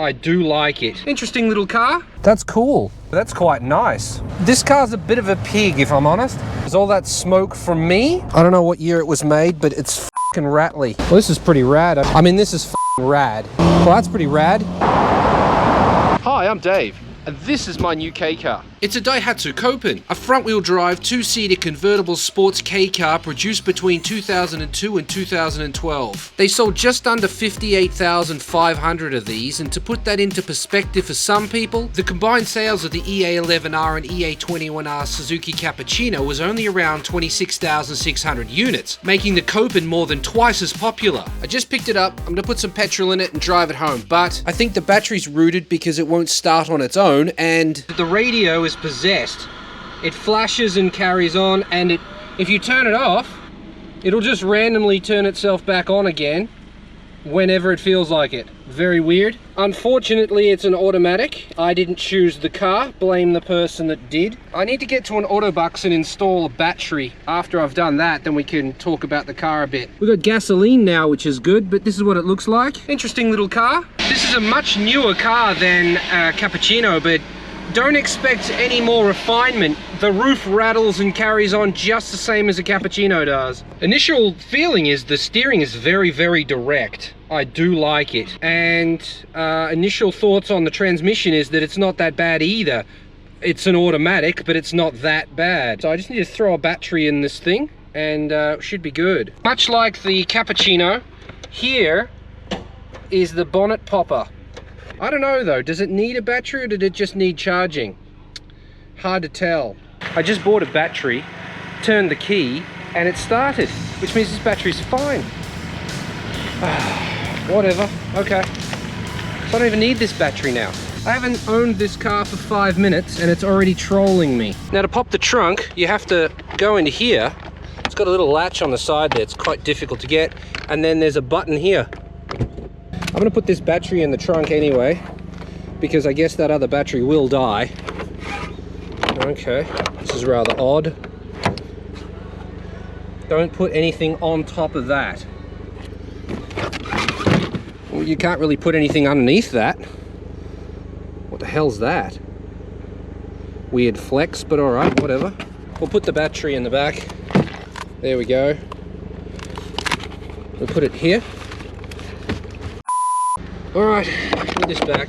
I do like it. Interesting little car. That's cool. That's quite nice. This car's a bit of a pig, if I'm honest. Is all that smoke from me? I don't know what year it was made, but it's f***ing rattly. Well, this is pretty rad. I mean, this is f***ing rad. Well, that's pretty rad. Hi, I'm Dave, and this is my new K car. It's a Daihatsu Copen, a front-wheel drive, two-seater convertible sports K car produced between 2002 and 2012. They sold just under 58,500 of these, and to put that into perspective for some people, the combined sales of the EA11R and EA21R Suzuki Cappuccino was only around 26,600 units, making the Copen more than twice as popular. I just picked it up, I'm gonna put some petrol in it and drive it home, but I think the battery's rooted because it won't start on its own, and the radio is possessed. It flashes and carries on, and if you turn it off, it'll just randomly turn itself back on again whenever it feels like it. Very weird. Unfortunately, it's an automatic. I didn't choose the car, blame the person that did. I need to get to an Autobucks and install a battery. After I've done that, then we can talk about the car a bit. We've got gasoline now, which is good, but this is what it looks like. Interesting little car. This is a much newer car than Cappuccino, but don't expect any more refinement. The roof rattles and carries on just the same as a Cappuccino does. Initial feeling is the steering is very, very direct. I do like it. And initial thoughts on the transmission is that it's not that bad either. It's an automatic, but it's not that bad. So I just need to throw a battery in this thing and it should be good. Much like the Cappuccino, here is the bonnet popper. I don't know though, does it need a battery or did it just need charging? Hard to tell. I just bought a battery, turned the key, and it started, which means this battery's fine. Whatever, okay. So I don't even need this battery now. I haven't owned this car for 5 minutes and it's already trolling me. Now to pop the trunk, you have to go into here. It's got a little latch on the side there, it's quite difficult to get. And then there's a button here. I'm gonna put this battery in the trunk anyway, because I guess that other battery will die. Okay, this is rather odd. Don't put anything on top of that. Well, you can't really put anything underneath that. What the hell's that? Weird flex, but all right, whatever. We'll put the battery in the back. There we go. We'll put it here. All right, put this back.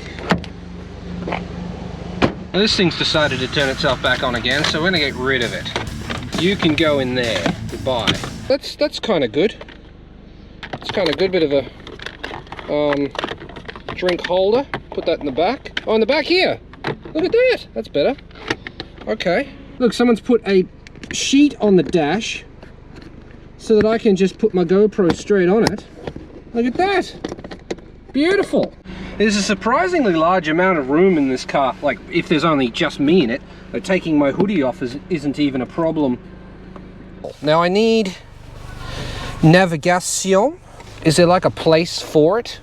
Now this thing's decided to turn itself back on again, so we're gonna get rid of it. You can go in there. Goodbye. That's kind of good. It's kind of good. Bit of a drink holder. Put that in the back. Oh, in the back here. Look at that. That's better. Okay. Look, someone's put a sheet on the dash so that I can just put my GoPro straight on it. Look at that. Beautiful. There's a surprisingly large amount of room in this car. Like, if there's only just me in it, taking my hoodie off isn't even a problem. Now I need navigation. Is there like a place for it?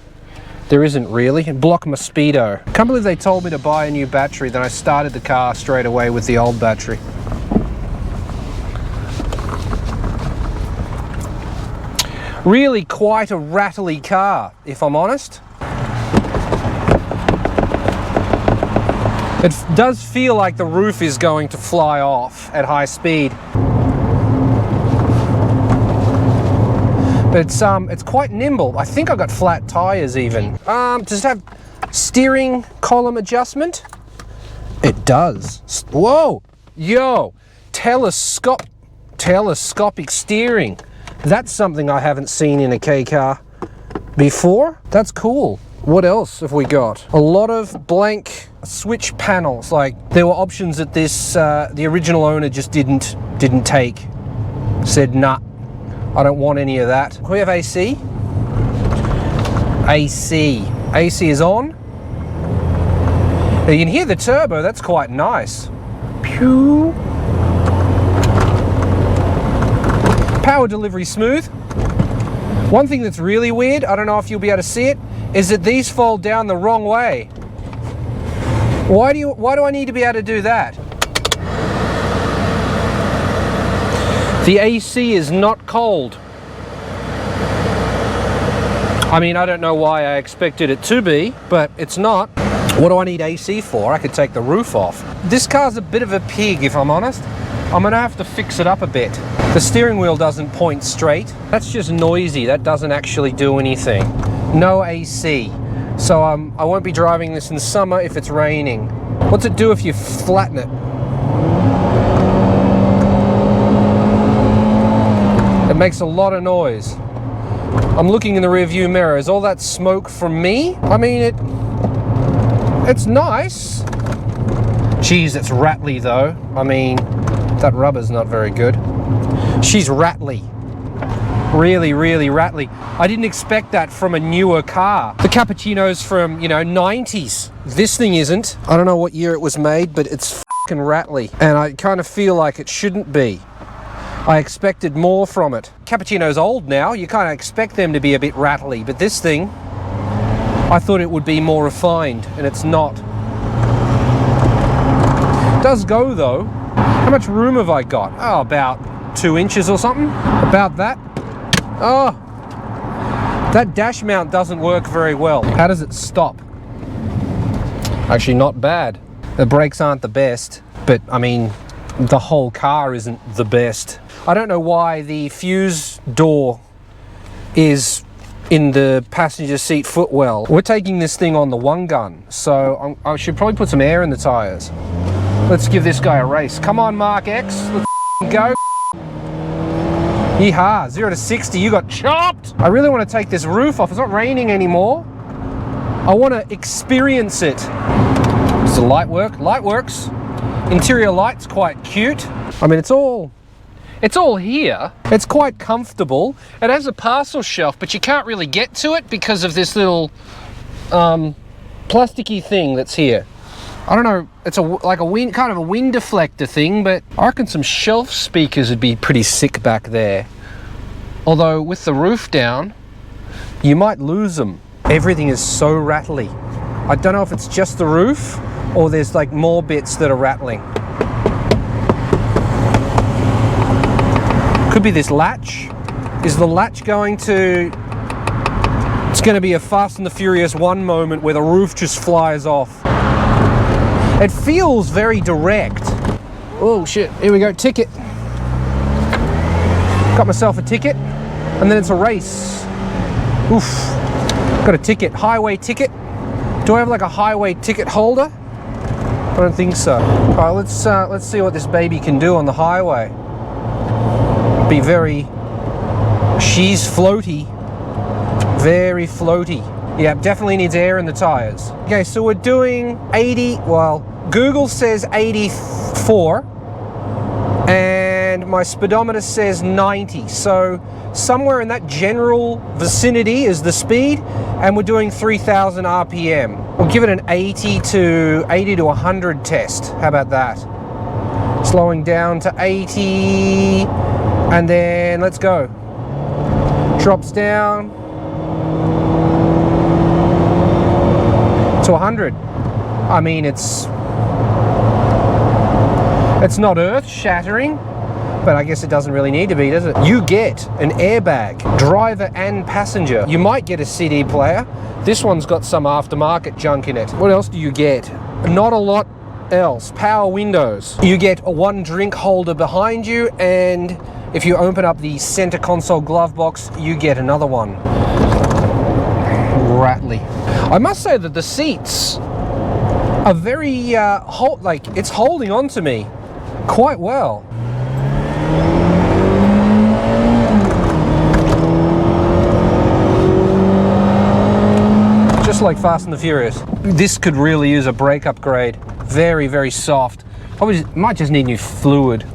There isn't really. Block mosquito. Can't believe they told me to buy a new battery, then I started the car straight away with the old battery. Really quite a rattly car, if I'm honest. It does feel like the roof is going to fly off at high speed. But it's quite nimble. I think I got flat tires even. Does it have steering column adjustment? It does. Whoa, yo, telescopic steering. That's something I haven't seen in a K car before. That's cool. What else have we got? A lot of blank switch panels. Like, there were options that this the original owner just didn't take. Said, nah, I don't want any of that. We have AC. AC is on. Now you can hear the turbo. That's quite nice. Pew. Power delivery smooth. One thing that's really weird, I don't know if you'll be able to see it, is that these fold down the wrong way. Why do I need to be able to do that? The AC is not cold. I mean, I don't know why I expected it to be, but it's not. What do I need AC for? I could take the roof off. This car's a bit of a pig, if I'm honest. I'm gonna have to fix it up a bit. The steering wheel doesn't point straight. That's just noisy. That doesn't actually do anything. No AC. So I won't be driving this in summer if it's raining. What's it do if you flatten it? It makes a lot of noise. I'm looking in the rear view mirror. Is all that smoke from me? I mean, it's nice. Jeez, it's rattly though. I mean, that rubber's not very good. She's rattly. Really, really rattly. I didn't expect that from a newer car. The Cappuccino's from, you know, 90s. This thing isn't. I don't know what year it was made, but it's fucking rattly. And I kind of feel like it shouldn't be. I expected more from it. Cappuccino's old now. You kind of expect them to be a bit rattly, but this thing, I thought it would be more refined, and it's not. It does go though. How much room have I got? Oh, about 2 inches or something. About that. Oh, that dash mount doesn't work very well. How does it stop? Actually, not bad. The brakes aren't the best, but I mean, the whole car isn't the best. I don't know why the fuse door is in the passenger seat footwell. We're taking this thing on the one gun, so I should probably put some air in the tires. Let's give this guy a race. Come on, Mark X, let's go. Yeehaw, 0 to 60, you got chopped. I really want to take this roof off. It's not raining anymore. I want to experience it. Does the light work? Light works. Interior light's quite cute. I mean, it's all here. It's quite comfortable. It has a parcel shelf, but you can't really get to it because of this little plasticky thing that's here. I don't know, it's like a wind, kind of a wind deflector thing, but I reckon some shelf speakers would be pretty sick back there. Although with the roof down, you might lose them. Everything is so rattly. I don't know if it's just the roof or there's like more bits that are rattling. Could be this latch. Is the latch going to... It's going to be a Fast and the Furious 1 moment where the roof just flies off. It feels very direct. Oh shit, here we go, ticket. Got myself a ticket, and then it's a race. Oof, got a ticket, highway ticket. Do I have like a highway ticket holder? I don't think so. All right, let's see what this baby can do on the highway. Be very, she's floaty, very floaty. Yeah, definitely needs air in the tires. Okay, so we're doing 80, well, Google says 84, and my speedometer says 90. So somewhere in that general vicinity is the speed, and we're doing 3,000 RPM. We'll give it an 80 to 100 test. How about that? Slowing down to 80, and then let's go. Drops down to 100. I mean, it's not earth-shattering, but I guess it doesn't really need to be, does it? You get an airbag, driver and passenger. You might get a CD player. This one's got some aftermarket junk in it. What else do you get? Not a lot else. Power windows. You get a 1 drink holder behind you, and if you open up the center console glove box, you get another one. Rattly. I must say that the seats are very, it's holding on to me quite well. Just like Fast and the Furious. This could really use a brake upgrade. Very, very soft. Probably might just need new fluid.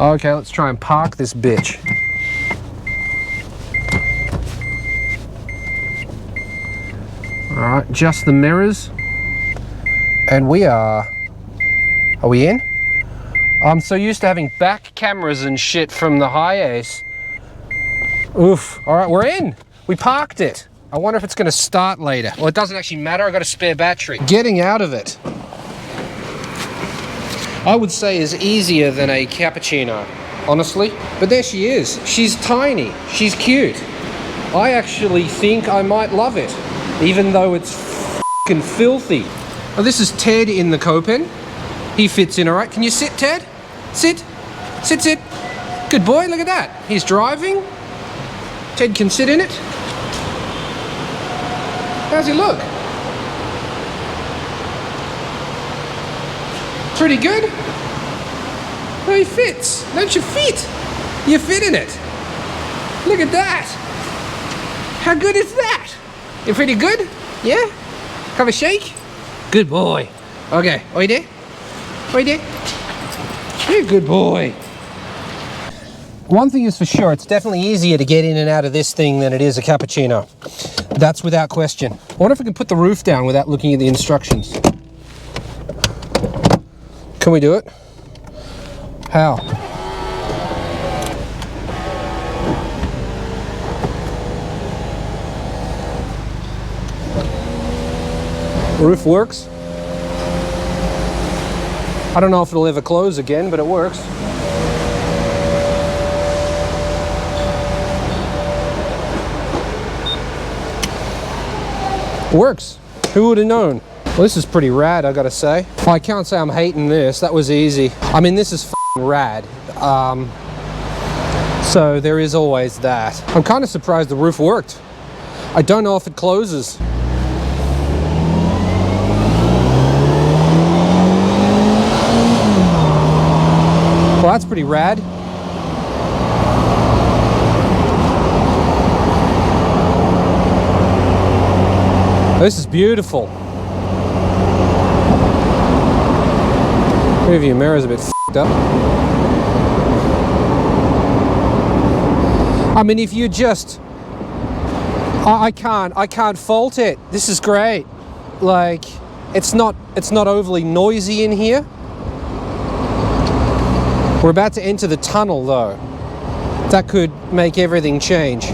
Okay, let's try and park this bitch. Alright, just the mirrors. And we are we in? I'm so used to having back cameras and shit from the Hi-Ace. Oof, alright, we're in. We parked it. I wonder if it's going to start later. Well, it doesn't actually matter, I got a spare battery. Getting out of it, I would say, is easier than a cappuccino, honestly. But there she is. She's tiny. She's cute. I actually think I might love it, even though it's f***ing filthy. Oh, this is Ted in the Copen. He fits in all right. Can you sit, Ted? Sit. Sit, sit. Good boy, look at that. He's driving. Ted can sit in it. How's he look? Pretty good. Well, he fits. Don't you fit? You fit in it. Look at that. How good is that? You pretty good? Yeah? Have a shake? Good boy. Okay. Oi there. Oi there. You're a good boy. One thing is for sure, it's definitely easier to get in and out of this thing than it is a cappuccino. That's without question. I wonder if we can put the roof down without looking at the instructions. Can we do it? How? The roof works. I don't know if it'll ever close again, but it works. Works. Who would have known? Well, this is pretty rad, I gotta say. I can't say I'm hating this. That was easy. I mean, this is f***ing rad. So there is always that. I'm kind of surprised the roof worked. I don't know if it closes. Well, that's pretty rad. This is beautiful. Rearview mirror's a bit f***ed up. I mean, if you just... I can't fault it. This is great. Like, it's not overly noisy in here. We're about to enter the tunnel though. That could make everything change.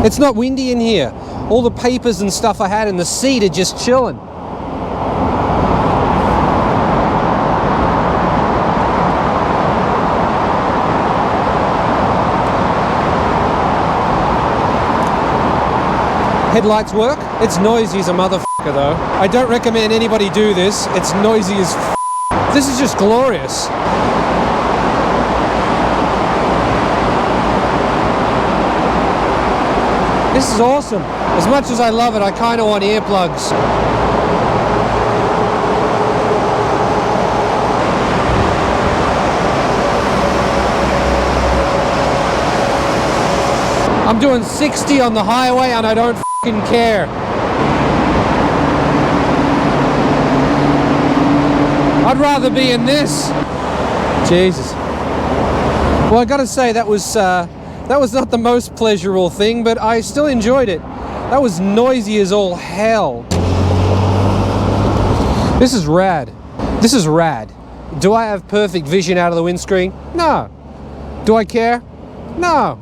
It's not windy in here. All the papers and stuff I had in the seat are just chilling. Headlights work. It's noisy as a motherfucker though. I don't recommend anybody do this. It's noisy as f***. This is just glorious. This is awesome. As much as I love it, I kind of want earplugs. I'm doing 60 on the highway and I don't f***ing care. I'd rather be in this. Jesus. Well, I gotta say that was not the most pleasurable thing, but I still enjoyed it. That was noisy as all hell. This is rad. This is rad. Do I have perfect vision out of the windscreen? No. Do I care? No.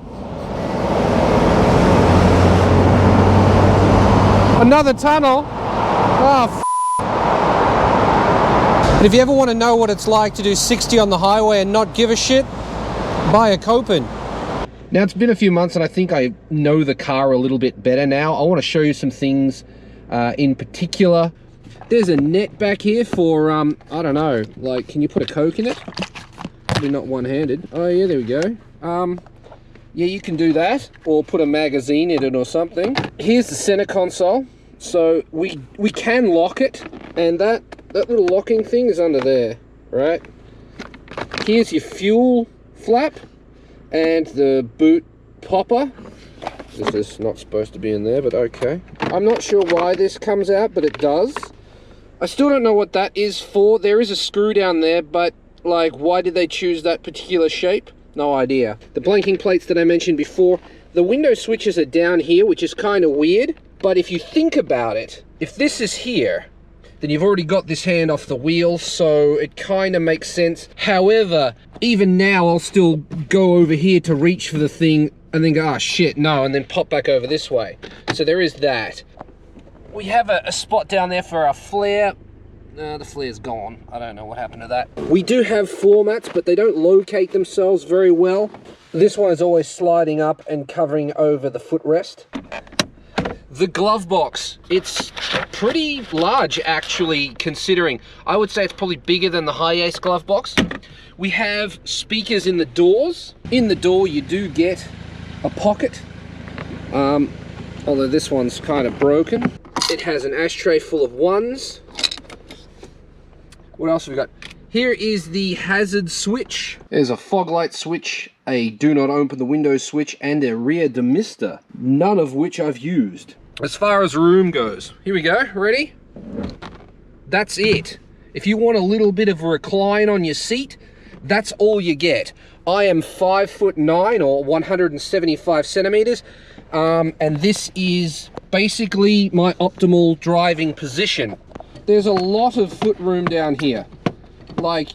Another tunnel? Oh, f***. And if you ever want to know what it's like to do 60 on the highway and not give a shit, buy a Copen. Now, it's been a few months and I think I know the car a little bit better now. I want to show you some things in particular. There's a net back here for, I don't know, like, can you put a Coke in it? Probably not one-handed. Oh, yeah, there we go. Yeah, you can do that, or put a magazine in it or something. Here's the center console. So we can lock it, and that little locking thing is under there, right? Here's your fuel flap and the boot popper. This is not supposed to be in there, but okay. I'm not sure why this comes out, but it does. I still don't know what that is for. There is a screw down there, but like, why did they choose that particular shape? No idea. The blanking plates that I mentioned before, the window switches are down here, which is kind of weird, but if you think about it, if this is here, then you've already got this hand off the wheel, so it kind of makes sense. However, even now, I'll still go over here to reach for the thing and then go, ah, shit, no, and then pop back over this way. So there is that. We have a spot down there for our flare. The flare's gone. I don't know what happened to that. We do have floor mats, but they don't locate themselves very well. This one is always sliding up and covering over the footrest. The glove box, it's pretty large actually, considering. I would say it's probably bigger than the Hi-Ace glove box. We have speakers in the doors. In the door you do get a pocket, although this one's kind of broken. It has an ashtray full of ones. What else have we got? Here is the hazard switch. There's a fog light switch, a do not open the windows switch, and a rear demister, none of which I've used. As far as room goes, here we go, ready? That's it. If you want a little bit of a recline on your seat, that's all you get. I am 5'9" or 175 centimeters, and this is basically my optimal driving position. There's a lot of footroom down here, like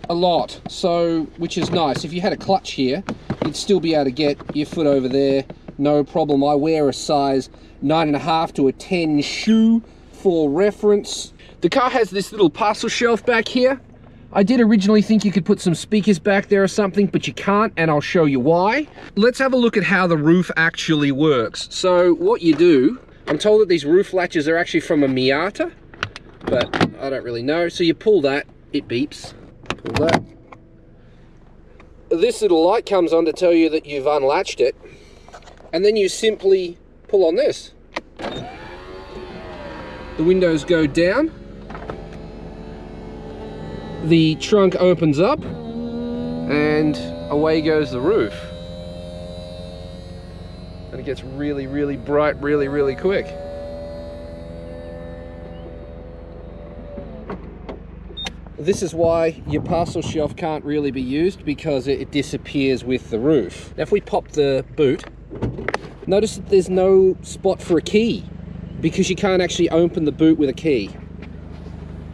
a lot, so which is nice. If you had a clutch here, you'd still be able to get your foot over there, no problem. I wear a size 9.5 to a 10 shoe for reference. The car has this little parcel shelf back here. I did originally think you could put some speakers back there or something, but you can't, and I'll show you why. Let's have a look at how the roof actually works. So what you do, I'm told that these roof latches are actually from a Miata, but I don't really know. So you pull that, it beeps. Pull that. This little light comes on to tell you that you've unlatched it, and then you simply pull on this. The windows go down, the trunk opens up, and away goes the roof. And it gets really, really bright really, really quick. This is why your parcel shelf can't really be used, because it disappears with the roof. Now if we pop the boot, notice that there's no spot for a key, because you can't actually open the boot with a key.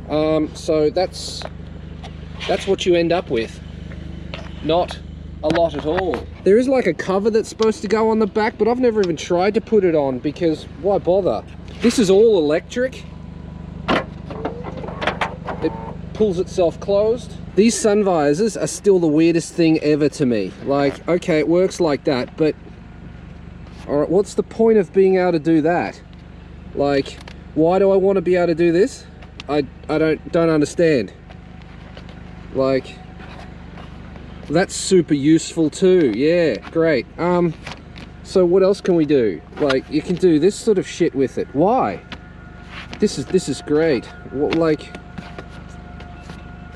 So that's what you end up with. Not a lot at all. There is like a cover that's supposed to go on the back, but I've never even tried to put it on, because why bother? This is all electric. It pulls itself closed. These sun visors are still the weirdest thing ever to me. Like, okay, it works like that, but all right, what's the point of being able to do that? Like, why do I want to be able to do this? I don't understand. Like, that's super useful too. Yeah, great. So what else can we do? Like, you can do this sort of shit with it. Why? This is great. What, like,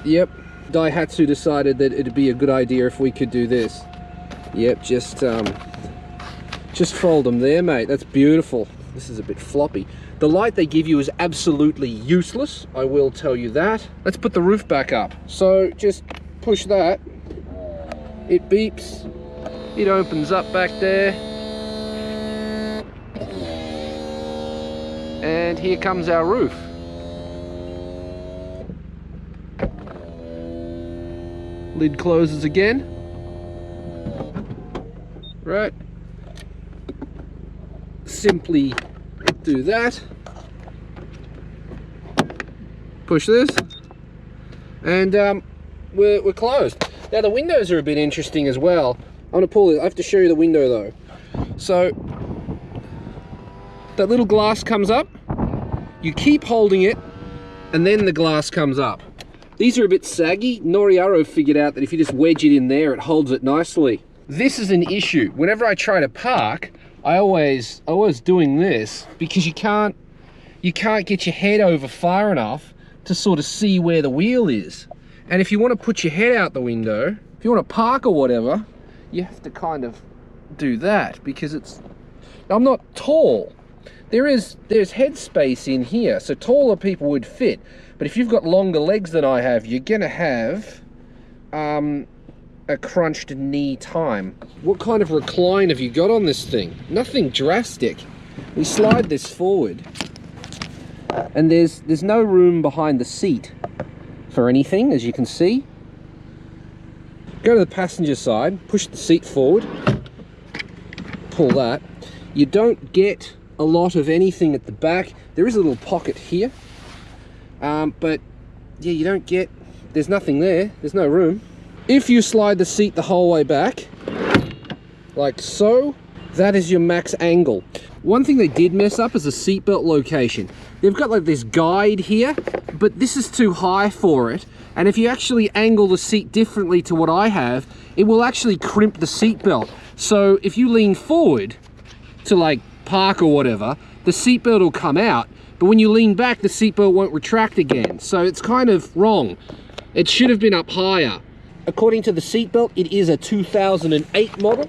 yep, Daihatsu decided that it'd be a good idea if we could do this. Yep, just fold them there, mate. That's beautiful. This is a bit floppy. The light they give you is absolutely useless, I will tell you that. Let's put the roof back up. So just push that. It beeps. It opens up back there. And here comes our roof. Lid closes again. Right. Simply do that. Push this. And we're closed. Now the windows are a bit interesting as well. I'm gonna pull it. I have to show you the window though. So that little glass comes up. You keep holding it, and then the glass comes up. These are a bit saggy. Noriaro figured out that if you just wedge it in there, it holds it nicely. This is an issue. Whenever I try to park, I always doing this, because you can't get your head over far enough to sort of see where the wheel is. And if you want to put your head out the window, if you want to park or whatever, you have to kind of do that, because it's, I'm not tall. There's head space in here, so taller people would fit. But if you've got longer legs than I have, you're gonna have a crunched knee time. What kind of recline have you got on this thing? Nothing drastic. We slide this forward, and there's no room behind the seat for anything, as you can see. Go to the passenger side, push the seat forward, pull that. You don't get a lot of anything at the back. There is a little pocket here. But yeah, you don't get, there's nothing there, there's no room. If you slide the seat the whole way back, like so, that is your max angle. One thing they did mess up is the seatbelt location. They've got like this guide here, but this is too high for it. And if you actually angle the seat differently to what I have, it will actually crimp the seatbelt. So if you lean forward to like park or whatever, the seatbelt will come out. But when you lean back, the seatbelt won't retract again. So it's kind of wrong. It should have been up higher. According to the seatbelt, it is a 2008 model.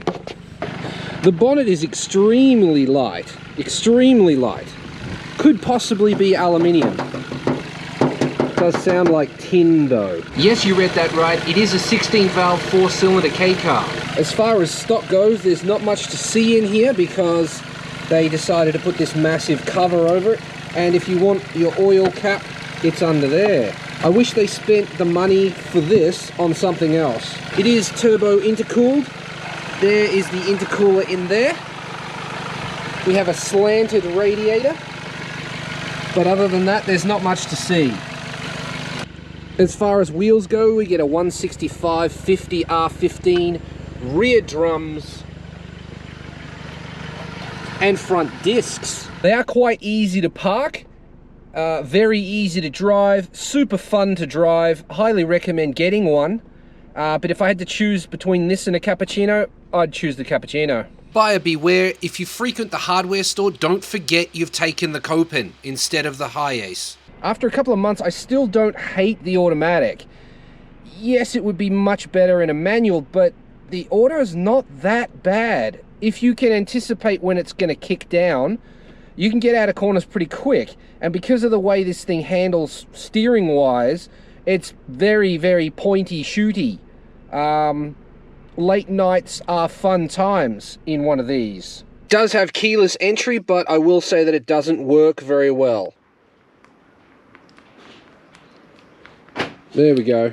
The bonnet is extremely light. Extremely light. Could possibly be aluminium. Does sound like tin though. Yes, you read that right. It is a 16-valve 4-cylinder K car. As far as stock goes, there's not much to see in here because they decided to put this massive cover over it. And if you want your oil cap, it's under there. I wish they spent the money for this on something else. It is turbo intercooled. There is the intercooler in there. We have a slanted radiator. But other than that, there's not much to see. As far as wheels go, we get a 165/50 R15, rear drums, and front discs. They are quite easy to park, very easy to drive, super fun to drive. Highly recommend getting one. But if I had to choose between this and a cappuccino, I'd choose the cappuccino. Buyer beware, if you frequent the hardware store, don't forget you've taken the Copen instead of the Hi-Ace. After a couple of months, I still don't hate the automatic. Yes, it would be much better in a manual, but the auto is not that bad. If you can anticipate when it's going to kick down, you can get out of corners pretty quick. And because of the way this thing handles steering-wise, it's very, very pointy, shooty. Late nights are fun times in one of these. It does have keyless entry, but I will say that it doesn't work very well. There we go.